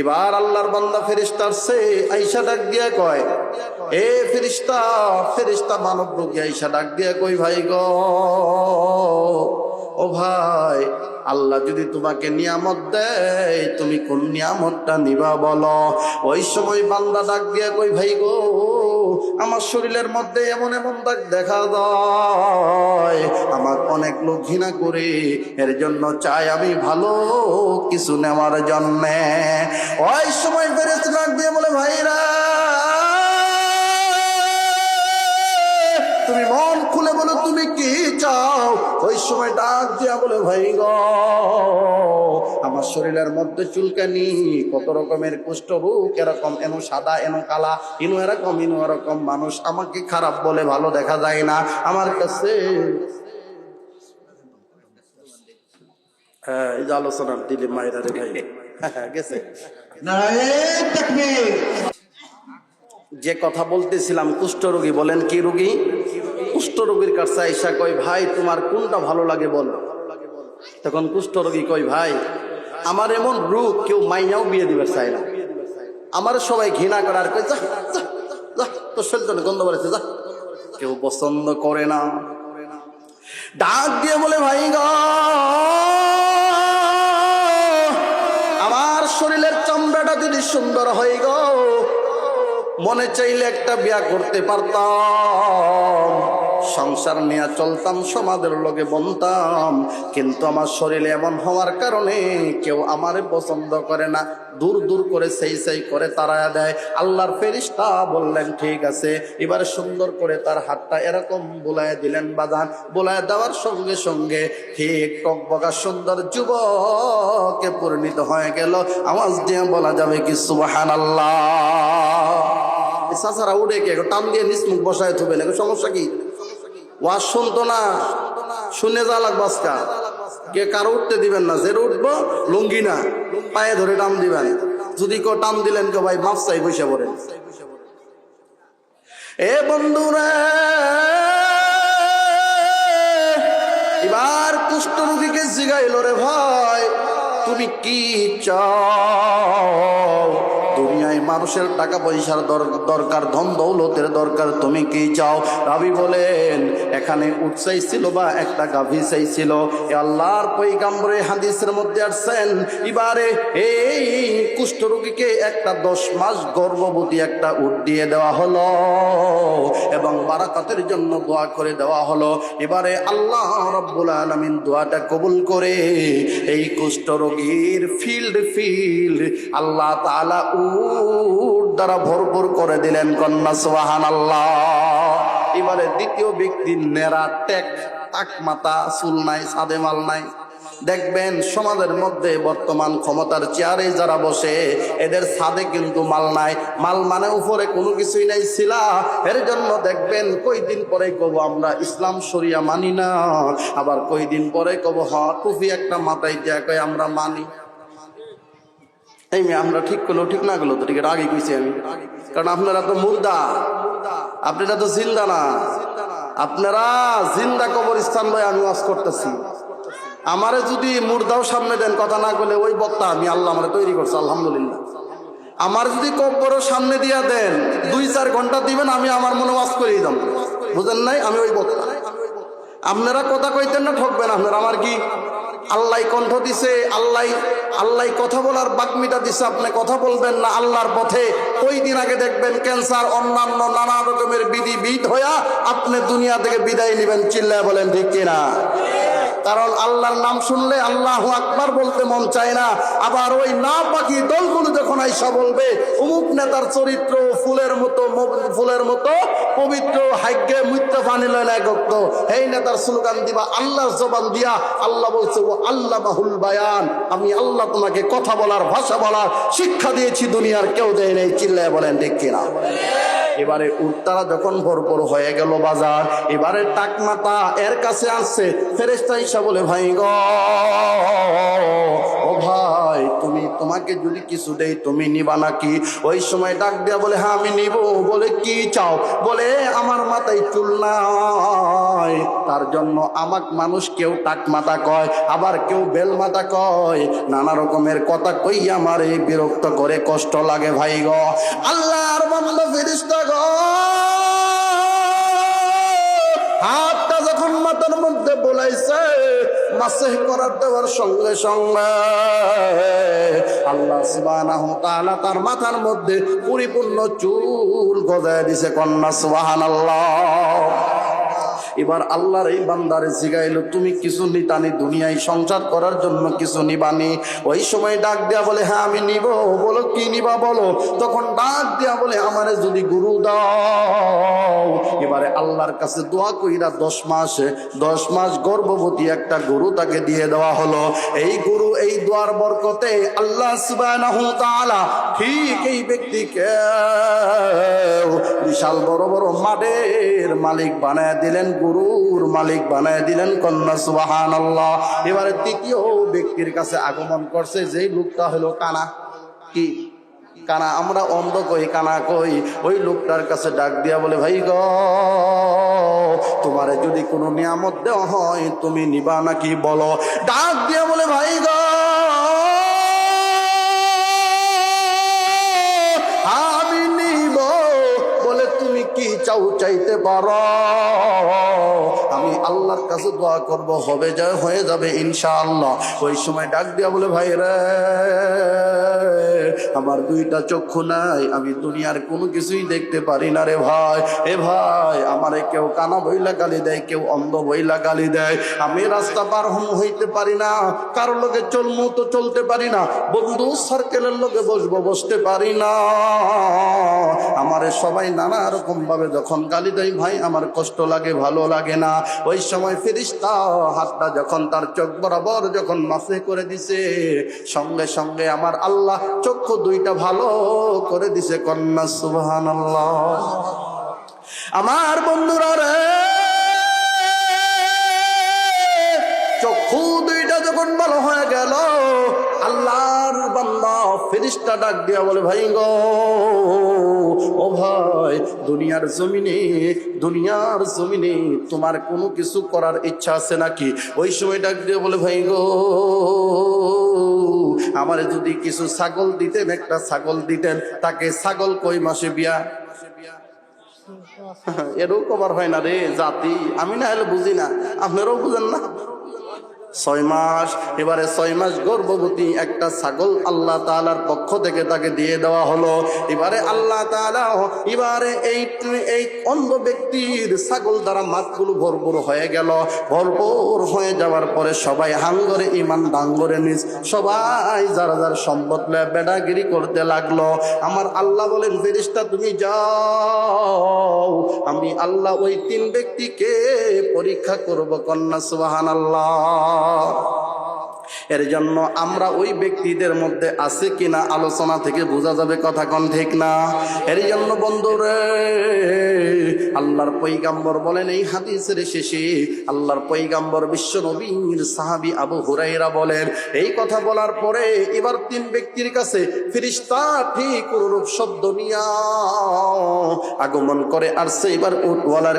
এবার আল্লাহর বান্দা ফেরেশতার সে আইসা ডাক দিয়া কয়, এ ফেরেশতা, ফেরেশতা মানব রোগী আইসা ডাক দিয়া কই, ভাই গো, ও ভাই, আল্লাহ যদি তোমাকে নিয়ামত দেয় তুমি কোন নিয়ামতটা নিবা বলো। ওই সময় বান্দা ডাক দিয়া কই, ভাই গো, আমার শরীরের মধ্যে এমন এমন দাগ দেখা যায়, আমার অনেক লোক ঘৃণা করে, এর জন্য চাই আমি ভালো কিছু নেওয়ার জন্যে। ওই সময় ফেরেশতা ডাক দিয়ে বলে, ভাইরা, তুমি মন খুলে বলো তুমি কি চাও। ওই সময় ডাক দিয়া বলে, ভাই গো, আমার শরীরের মধ্যে চুলকানি, কত রকমের কুষ্ঠ রোগ, এরকম এনো সাদা এনো কালা, ইনো এরকম ইনো এরকম, মানুষ আমাকে খারাপ বলে, ভালো দেখা যায় না আমার কাছে। এই যে আলোচনার দিলে মায়েরা রে ভাই গেছে। যে কথা বলতেছিলাম কুষ্ঠ রোগী, বলেন কি রোগী? কুষ্ঠরোগীর কাছে আইসা কয়, ভাই তোমার কোনটা ভালো লাগে বলো। তখন কুষ্ঠরোগী কয়, ভাই আমার এমন রূপ কেউ মাইয়াও বিয়ে দিবে চায় না, আমার সবাই ঘৃণা করে আর কয় যা যা যা, তোর শরীর গন্ধ বলেছে যা, কেউ পছন্দ করে না। ডাক দিয়ে বলে, ভাই গো আমার শরীরের চামড়াটা যদি সুন্দর হয় গো, মনে চাইলে একটা বিয়া করতে পারতাম, সংসার নিয়ে চলতাম, সমাজের লোকে বলতাম, কিন্তু আমার শরীরে এমন হওয়ার কারণে কেউ আমারে পছন্দ করে না, দূর দূর করে সেই করে তাড়ায়া দেয়। আল্লাহর ফেরেশতা বললেন ঠিক আছে। এবার সুন্দর করে তার হাতটা এরকম বোলায় দিলেন বাজান। বোলায় দেওয়ার সঙ্গে সঙ্গে ঠিক টকবকা সুন্দর যুবকে পরিণত হয়ে গেল। আওয়াজ দিয়ে বলা যাবে কি সুবহানাল্লাহ। চাচারা উঠে কে টান দিয়ে নিচ মুখ বসায় থুবে না, সমস্যা কি? ওয়াজ শুনতো না, শুনে যা লাগবাসকা কে কারো উঠতে দিবেন না, যে উঠবো লুঙ্গি না পায়ে ধরে টান দিবেন। যদি কেউ টান দিলেন কেউ ভাই মাফ চাই বসে পড়েন। এ বন্ধুরা এবার কুষ্ঠরোগীকে জিগাইল, রে ভাই তুমি কি চাও? দুনিয়ায় মানুষের টাকা পয়সার দরকার, ধন দৌলতের দরকার, তুমি কি চাও? রাবি বলেন এখানে উট চাইছিল বা একটা গাভী চাইছিল। আল্লাহর পয়গম্বরে হাদিসের মধ্যে আসছেন, এবারে এই কুষ্ঠরোগীকে একটা 10 মাস গর্ভবতী একটা উট দিয়ে দেওয়া হলো এবং বারাকাতের জন্য দোয়া করে দেওয়া হলো। এবারে আল্লাহ রাব্বুল আলামিন দোয়াটা কবুল করে এই কুষ্ঠরোগীর ফিল্ড আল্লাহ তাআলা উট দ্বারা ভরপুর করে দিলেন। কন্যা সুবহানাল্লাহ। এবারে দ্বিতীয় ব্যক্তি নেড়া টাক মাথা, চুল নাই, সাদে মাল নাই। দেখবেন সমাজের মধ্যে বর্তমান ক্ষমতার চেয়ারে যারা বসে এদের ছাদে কিন্তু মাল নাই। মাল মানে উপরে কোনো কিছুই নাই ছিলা। এর জন্য দেখবেন কয়দিন পরে কব আমরা ইসলাম শরিয়া মানি না, আবার কয়দিন পরে কব টুপি একটা মাথায় দিয়া কয় আমরা মানি। এই মেয়ে আমরা ঠিক করলো ঠিক না করলো তো ঠিক আগে কইছি আমি, কারণ আপনারা তো মুর্দা, আপনারা তো জিন্দা না। আপনারা জিন্দা কবরস্থান লয় আমি ওয়াজ করতেছি। আমারে যদি মুর্দাও সামনে দেন কথা না বলে ওই বক্তা আমি, আল্লাহ আমারে তৈরি করছে আলহামদুলিল্লাহ। আমার যদি কবরও সামনে দিয়া দেন 2-4 ঘন্টা দিবেন, আমি আমার মনে ওয়াজ করেই দাম, বুঝেন নাই? আমি ওই বক্তা। আপনারা কথা কইতেন না, ঠকবেন আপনারা। আমার কি আল্লাহ কণ্ঠ দিছে, আল্লাহ কথা বলার বাগ্মিটা দিছে, আপনি কথা বলবেন না আল্লাহর পথে। ওই দিন আগে দেখবেন ক্যান্সার অন্যান্য নানা রকমের বিধ হইয়া আপনি দুনিয়া থেকে বিদায় নেবেন। চিল্লায় বলেন ঠিক কিনা? কারণ আল্লাহর নাম শুনলে আল্লাহু আকবার বলতে মন চায় না। আবার ওই না পাখি দলগুলো যখন আইসা বলবে অমুক নেতার চরিত্র ফুলের মতো পবিত্র, হাগ্যে মুত্তা পানি লয় না গক্ত, এই নেতার স্লোগান দিবা আল্লাহর জবান দিয়া। আল্লাহ বলছে ও আল্লাহ বাহুল বায়ান, আমি আল্লাহ তোমাকে কথা বলার, ভাষা বলার শিক্ষা দিয়েছি, দুনিয়ার কেউ দেয় নেই। চিল্লায় বলেন ঠিক কিনা? এবারে উটতারা যখন ভরপুর হয়ে গেল বাজার, এবারে টাকমাতা এর কাছে আসছে। ফেরেশতা ঈসা বলে, ভাই গো ও ভাই তোমাকে যদি কিছু দেই তুমি নিবা নাকি? ওই সময় ডাক দিয়া বলে হ্যাঁ আমি নিব। বলে কি চাও? বলে আমার মাথায় চুল নাই, তার জন্য আমাক মানুষ কেউ টাকমাতা কয়, আবার কেউ বেলমাতা কয়, নানা রকমের কথা কই আমার এই বিরক্ত করে, কষ্ট লাগে ভাই গো। আল্লাহর বান্দা ফেরেশতা গো, হাতটা যখন মাথার মধ্যে বোলাইছে, মাসেহ করার দেওয়ার সঙ্গে সঙ্গে আল্লাহ সুবহানাহু ওয়া তাআলা তার মাথার মধ্যে পরিপূর্ণ চুল গজায় দিছে। কন্যা সুবহানাল্লাহ। এবার আল্লাহর এই বান্দারে জিগাইলো, তুমি কিছু নিতানি দুনিয়ায় সংসার করার জন্য কিছু নিবানি? ওই সময় ডাক দেয়া বলে হ্যাঁ আমি নিব। বলো কি নিবা বলো? তখন ডাক দেয়া বলে আমারে যদি গুরু দাও। এবারে আল্লাহর কাছে দোয়া কইরা 10 মাস গর্ভবতী একটা গরু তাকে দিয়ে দেওয়া হলো। এই গরু, এই দোয়ার বরকতে আল্লাহ সুবহানাহু ওয়া তাআলা ঠিক এই ব্যক্তিকে বিশাল বড় বড় মাঠের মালিক বানায় দিলেন, গরুর মালিক বানায় দিলেন। কন্যা সুবহানাল্লাহ। এবারে তৃতীয় ব্যক্তির কাছে আগমন করছে, যেই লোকটা হলো কানা। কি কানা? আমরা অন্ধ কই, কানা কই। ওই লোকটার কাছে ডাক দিয়া বলে, ভাই গো তোমারে যদি কোনো নিয়ামত দেওয়া হয় তুমি নিবা নাকি বলো। ডাক দিয়ে বলে ভাই গো আমি নিব। বলে তুমি কি চাও চাইতে পারো, আমি আল্লাহর কাছে দোয়া করব, হয়ে যাবে ইনশাআল্লাহ। ওই সময় ডাক দিয়া বলে ভাই রে আমার দুইটা চক্ষু নাই, আমি দুনিয়ার কোনো কিছুই দেখতে পারি না রে ভাই। এ ভাই আমারে কেউ কানা বইলা গালি দেয়, কেউ অন্ধ বইলা গালি দেয়, আমি রাস্তা পার হইতে পারি না, কারো লোকে চলমু তো চলতে পারি না, বন্ধু সার্কেলের লোকে বসতে পারি না, আমারে সবাই নানা রকম ভাবে যখন গালি দেয় ভাই আমার কষ্ট লাগে, ভালো লাগে না। ওই সময় ফেরেশতা হাতটা যখন তার চোখ বরাবর যখন মাফে করে দিছে, সঙ্গে সঙ্গে আমার আল্লাহ চক্ষু দুইটা ভালো করে দিছে। কন্যা সুবহানাল্লাহ। আমার বন্ধুরা রে চক্ষু দুইটা যখন ভালো হয়ে গেল, আল্লাহর বান্দা ফেরেশতা ডাক দিয়া বলে ভাই গো ও ভাই দুনিয়ার জমিনে তোমার কোনো কিছু করার ইচ্ছা আছে নাকি? ওই সময় ডাক দিয়ে বলে ভাই গো আমারে যদি কিছু ছাগল দিতেন, একটা ছাগল দিতেন। তাকে ছাগল কই মাসে বিয়া এরকম আর হয় না রে জাতি, আমি না হলে বুঝি না, আপনারাও বুঝেন না। 6 মাস, এবারে 6 মাস গর্ভবতী একটা ছাগল আল্লাহ তাআলার পক্ষ থেকে তাকে দিয়ে দেওয়া হলো। এবারে আল্লাহ তাআলা এবারে এই অন্ধ ব্যক্তির ছাগল দ্বারা মাছগুলো ভরপুর হয়ে গেল। ভরপুর হয়ে যাওয়ার পরে সবাই হাঙ্গরে ইমান ডাঙ্গরে নিজ, সবাই যার যার সম্পদ লয়ে বেড়াগিরি করতে লাগলো। আমার আল্লাহ বলেন ফেরেশতা তুমি যাও, আমি আল্লাহ ওই 3 ব্যক্তিকে পরীক্ষা করব। কন্যা সুবহানাল্লাহ। এর জন্য আমরা ওই ব্যক্তিদের মধ্যে আছে কিনা আলোচনা থেকে বোঝা যাবে, কথা কোন ঠিক না? এর জন্য বন্ধুরে আল্লাহর পয়গম্বর বলেন এই হাদিসের শেষে, আল্লাহর পয়গম্বর বিশ্ব নবীর সাহাবী আবু হুরায়রা বলেন, এই কথা বলার পরে এবার 3 ব্যক্তির কাছে ফেরেশতা ঠিক অনুরূপ শব্দ নিয়া আগমন করে আসছে। এবার উটওয়ালার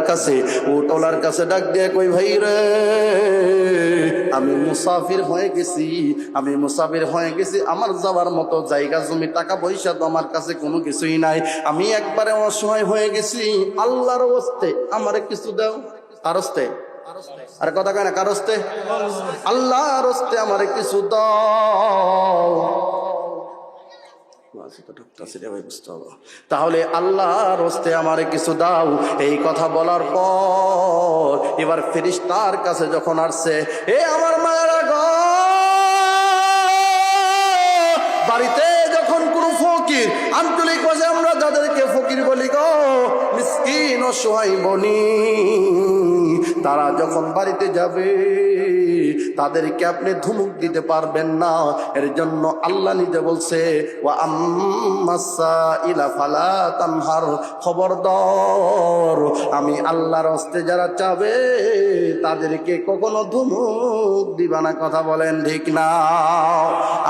কাছে ডাক দিয়ে কই ভাই রে আমি মুসাফির হয়ে গেছি, আমার যাওয়ার মতো জায়গা জমি টাকা পয়সা তো আমার কাছে কোনো কিছুই নাই, আমি একবারে অসহায় হয়ে গেছি, আল্লাহর ওয়াস্তে আমারে কিছু দাও। কার ওয়াস্তে? আর কথা কয় না, কার ওয়াস্তে? আল্লাহর ওয়াস্তে আমারে কিছু দাও। তাহলে আল্লাহর ওয়াস্তে আমারে কিছু দাও। এই কথা বলার পর এবার ফেরেশতার কাছে যখন আসছে, এ আমার মায়েরা গো, বাড়িতে যখন কোনো ফকির, আঞ্চলিক ভাষায় আমরা যাদেরকে ফকির বলি গো, মিসকিন অসহায় বনি, তারা যখন বাড়িতে যাবে তাদেরকে আপনি ধমক দিতে পারবেন না। এর জন্য আল্লাহ নিজে বলছে ওয়া আম্মাসাইলা ফালা তানহার, খবরদার আমি আল্লাহর হস্তে যারা চাবে তাদেরকে কখনো ধমক দিবা না। কথা বলেন ঠিক না?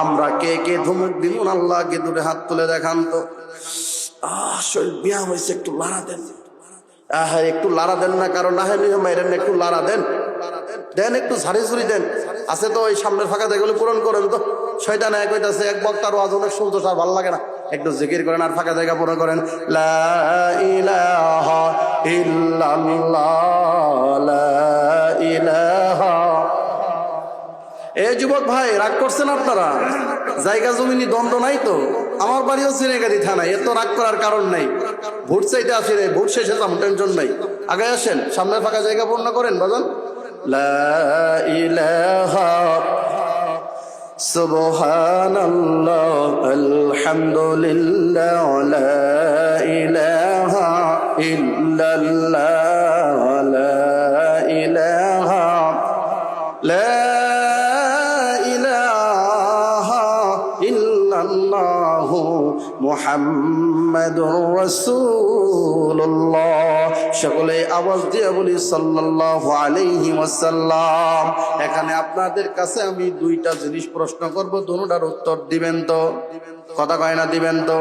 আমরা কে কে ধমক দিব আল্লাহকে? দূরে হাত তুলে দেখান তো। শরীর বিয়া হয়েছে, একটু লাড়া দেন। একটু লাড়া দেন না, কারণ না হলে মাইরেন, একটু লাড়া দেন, একটু ঝাড়ি ঝুড়ি দেন। আছে তো ওই সামনের ফাঁকা যেগুলো পূরণ করেন তো। শয়তান এক হইতাছে, এক বক্তার ওয়াজ অনেক শুনতো, আর ভালো লাগে না, একটু জিকির করেন আর ফাঁকা জায়গা পূরণ করেন। লা ইলাহা ইল্লাল্লাহ, লা ইলাহা। এ যুবক ভাই রাগ করছেন আপনারা? জায়গা জমিনি দ্বন্দ্ব নাই তো? আমার বাড়িও সিনেগারি থানায়, এত রাগ করার কারণ নাই। ভোট চাইতে আসি রে, ভোট শেষে যাবো, টেনশন নাই। আগে আসেন, সামনের ফাঁকা জায়গা পূর্ণ করেন বাজান। লা ইলাহা সুবহানাল্লাহ আলহামদুলিল্লাহ লা ইলাহা ইল্লাল্লাহ লা ইলাহা লা মুহাম্মাদুর রাসূলুল্লাহ। সকলে আওয়াজ দিয়ে বলি সাল্লাল্লাহু আলাইহি ওয়াসাল্লাম। এখানে আপনাদের কাছে আমি 2টা জিনিস প্রশ্ন করব, দুটোটার উত্তর দিবেন তো? কথা কয় না, দিবেন তো?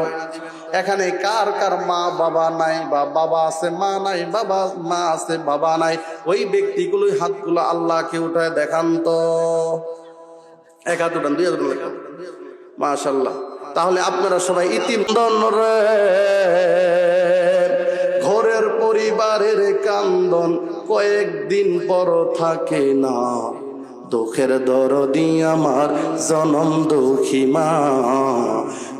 এখানে কার কার মা বাবা নাই, বা বাবা আছে মা নাই, বাবা মা আছে বাবা নাই, ওই ব্যক্তিগুলোই হাতগুলো আল্লাহকে উঠায় দেখান তো। এক হাত উঠান, দুই হাত উঠান, মাশাআল্লাহ। তাহলে আপনারা সবাই ইতিম রে, ঘরের পরিবারের কান্দন কয়েকদিন পর থাকে না, দুঃখের দরদি আমার জনম দুঃখী মা,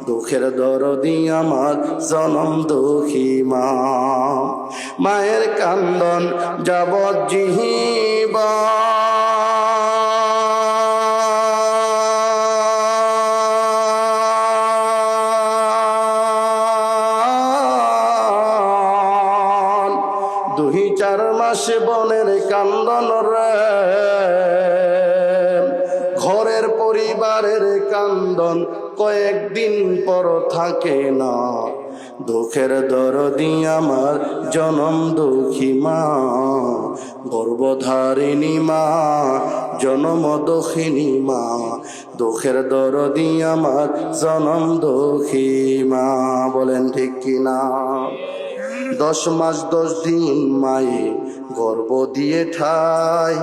দুঃখের দরদি আমার জনম দুঃখী মা। মায়ের কান্দন যাবজ্জীবন দুই চার মাস বনের কান্দন রে, ঘরের পরিবারের কান্দন কয়েকদিন পর থাকে না, দুঃখের দরদি আমার জনম দুঃখী মা, গর্ভধারিণী মা, জনম দুঃখিনী মা, দুঃখের দরদি আমার জনম দুঃখী মা। বলেন ঠিক কিনা? 10 মাস 10 দিন মায়ে গর্ভ দিয়ে ঠাই,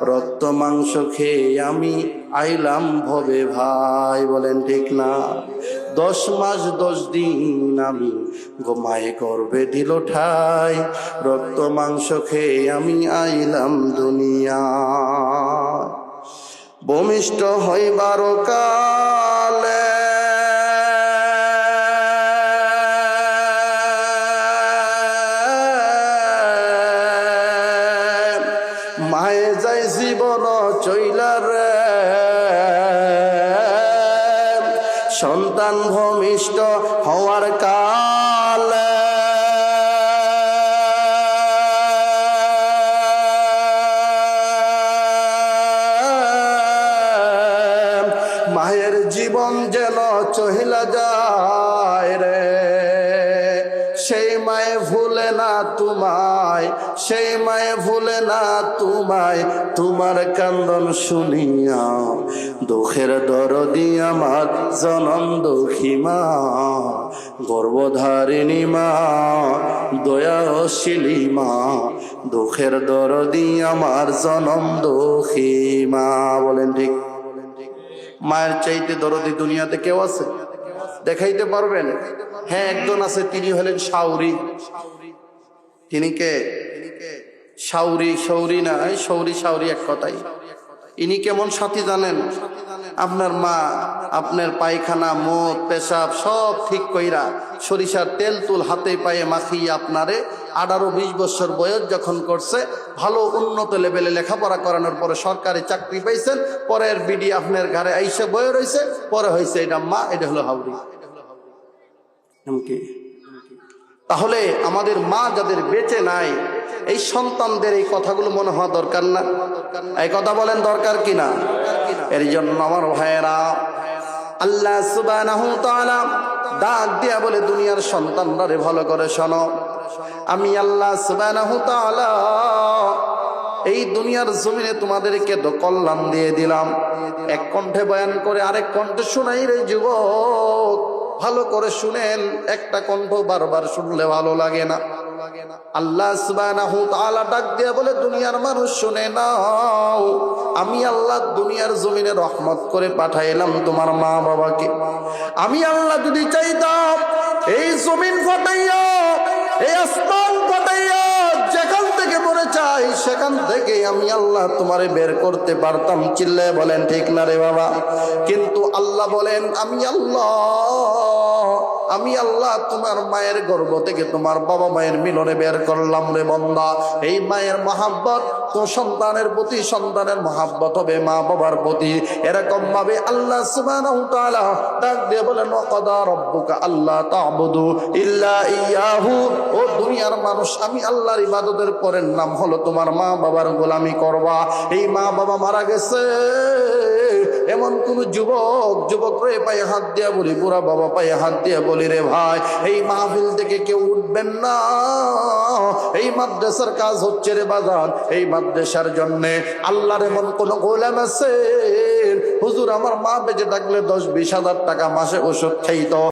রক্ত মাংস খেয়ে আমি আইলাম ভবে ভাই। বলেন ঠিক না? 10 মাস 10 দিন আমি মায়ে গর্ভে দিল ঠাই, রক্ত মাংস খেয়ে আমি আইলাম দুনিয়া। ভূমিষ্ঠ হইবার কালে মায়ে যাই জীবন চইলা রে, সন্তান ভূমিষ্ঠ হওয়ার কালে মায়ের জীবন যেন চহিলা যায় রে, সেই মায়ে ভুলে না তোমায়, সেই মায়ে ভুলে না তোমায়, তোমার কান্দন শুনিয়া দুঃখের দরদি আমার জনম দুঃখী মা, গর্ভধারিণী মা, দয়াশীলী মা, দুঃখের দরদি আমার জনম দুঃখী মা। বলেন ঠিক? মায়ের চাইতে দরদি দুনিয়াতে কেউ আছে? দেখাইতে পারবেন? হ্যাঁ, একজন আছে, তিনি হলেন শাওরি। তিনি কে? শাওরি, শৌরি না, শৌরি শাওরি এক কথাই। ইনি কেমন সাথী জানেন? আপনার মা আপনার পায়খানা, মদ, পেশাব সব ঠিক কইরা সরিষার তেল তুল হাতে পায়ে মাখিয়ে আপনারে 18-20 বছর বয়স যখন করছে, ভালো উন্নত লেভেলে লেখাপড়া করানোর পরে সরকারি চাকরি পাইছেন, পরের বিডি আপনার ঘরে আইসে বয়ে রয়েছে, পরে হয়েছে এটা মা, এটা হলো হাওড়ি। তাহলে আমাদের মা যাদের বেঁচে নাই, এই সন্তানদের এই কথাগুলো মনে হওয়া দরকার না? এই কথা বলেন দরকার কিনা? এর জন্য আমার ভাইয়েরা, আল্লাহ সুবহানাহু ওয়া তাআলা ডাক দিয়া বলে, দুনিয়ার সন্তানরা রে ভালো করে শোনো, আমি আল্লাহ সুবহানাহু ওয়া তাআলা এই দুনিয়ার জমিনে তোমাদেরকে তো কল্যাণ দিয়ে দিলাম। এক কণ্ঠে বয়ান করে আরেক কণ্ঠে শোনাই রে যুবক, ভালো করে শুনেন, একটা কণ্ঠ বারবার শুনলে ভালো লাগে না। আল্লাহ সুবহানাহু ওয়া তাআলা ডাক দিয়ে বলে, দুনিয়ার মানুষ শুনে নাও, আমি আল্লাহ দুনিয়ার জমিনে রহমত করে পাঠাইলাম তোমার মা বাবাকে। আমি আল্লাহ যদি চাইতাম এই জমিন ফাটাইয়া, এই আসমান ফাটাইয়া, যেখান থেকে মনে চাই সেখান থেকে আমি আল্লাহ তোমারে বের করতে পারতাম। চিল্লায় বলেন ঠিক না রে বাবা? কিন্তু আল্লাহ বলেন, আমি আল্লাহ তোমার মায়ের গর্ভ থেকে তোমার বাবা মায়ের মিলনে বের করলাম রে বান্দা। এই মায়ের মহাব্বত তো সন্তানের প্রতি, সন্তানের মহাব্বত হবে মা বাবার প্রতি। এরকম ভাবে আল্লাহ সুবহানাহু ওয়া তাআলা ডাক দিয়ে বলেন, ওয়াকাদা রাব্বুকা আল্লা তা'বুদু ইল্লা ইয়াহু, ও দুনিয়ার মানুষ, আমি আল্লাহর ইবাদতের পরের নাম হলো তোমার মা বাবার গোলামি করবা। এই মা বাবা মারা গেছে এমন কোন যুবক রে পায়ে হাত দিয়া বলি, বুড়া বাবা পায়ে হাত দিয়া বলি, রে ভাই, এই মাহফিল থেকে কেউ উঠবেন না। এই মাদ্রাসার কাজ হচ্ছে রে বাজান, এই মাদ্রাসার জন্য আল্লাহর এমন কোন গোলাম আছে, হুজুর আমার মা বেঁচে থাকলে 10-20 হাজার টাকা মাসে ওষুধ খাইতো।